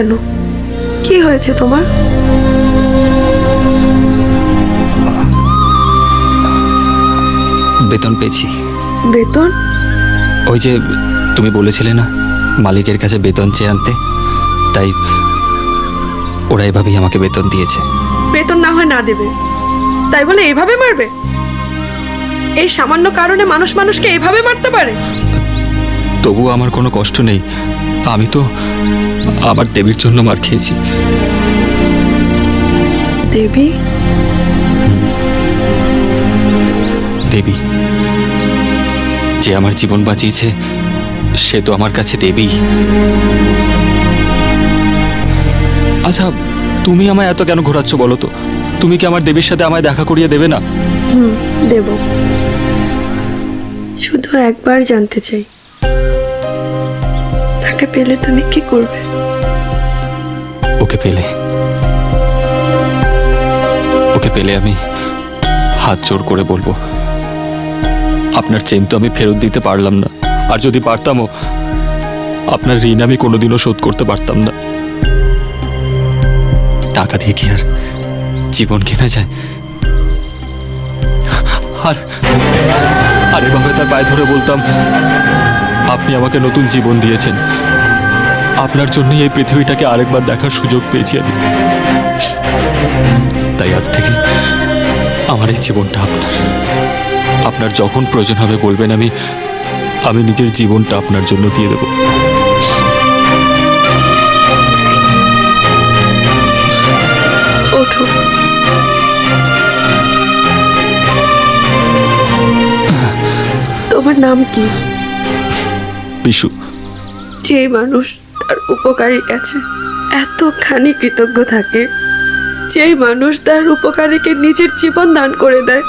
কেন? কি হয়েছে তোমার? বেতন পেয়েছি। বেতন? ওই যে তুমি বলেছিলে না মালিকের কাছে বেতন চেয়ে আনতে, তাই ওরা এভাবেই আমাকে বেতন দিয়েছে। বেতন না হয় না দেবে, তাই বলে এভাবে মারবে? এই সামান্য কারণে মানুষ মানুষকে এভাবে মারতে পারে? তবুও আমার কোনো কষ্ট নেই, আমি তো আমার দেবীর জন্য মার খেয়েছি। দেবী? দেবী যে আমার জীবন বাঁচিয়েছে সে তো আমার কাছে দেবী। আচ্ছা তুমি আমায় এত কেন ঘোরাচ্ছ বলো তো? তুমি কি আমার দেবীর সাথে আমায় দেখা করিয়ে দেবে না? দেব। শুধু একবার জানতে চাই, তাকে পেলে তুমি কি করবে? ওকে পেলে আমি হাত জোর করে বলবো, আপনার চেন তো আমি ফেরত দিতে পারলাম না, আর যদি পারতামও আপনার ঋণ আমি কোনোদিনও শোধ করতে পারতাম না। টাকা দিয়ে কি আর জীবন কেনা যায়? আর এভাবে তার পায়ে ধরে বলতাম, আপনি আমাকে নতুন জীবন দিয়েছেন, আপনার জন্যই এই পৃথিবীটাকে আরেকবার দেখার সুযোগ পেয়েছি আমি। তাই আজ থেকে আমার এই জীবনটা আপনার যখন প্রয়োজন হবে বলবেন, আমি নিজের জীবনটা আপনার জন্য দিয়ে দেব। ওঠো। তোমার নাম কি? বিশু। যে মানুষ তার উপকারীর কাছে এতখানি কৃতজ্ঞ থাকে, যে মানুষ তার উপকারীকে নিজের জীবন দান করে দেয়,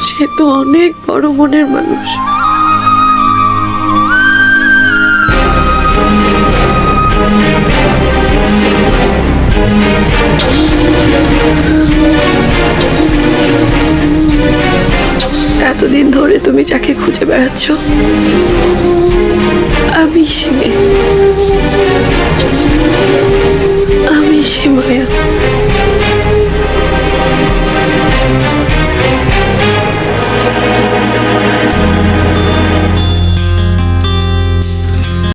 সে তো অনেক বড় মনের মানুষ। এতদিন ধরে তুমি যাকে খুঁজে বেড়াচ্ছ, আমি সে মায়া।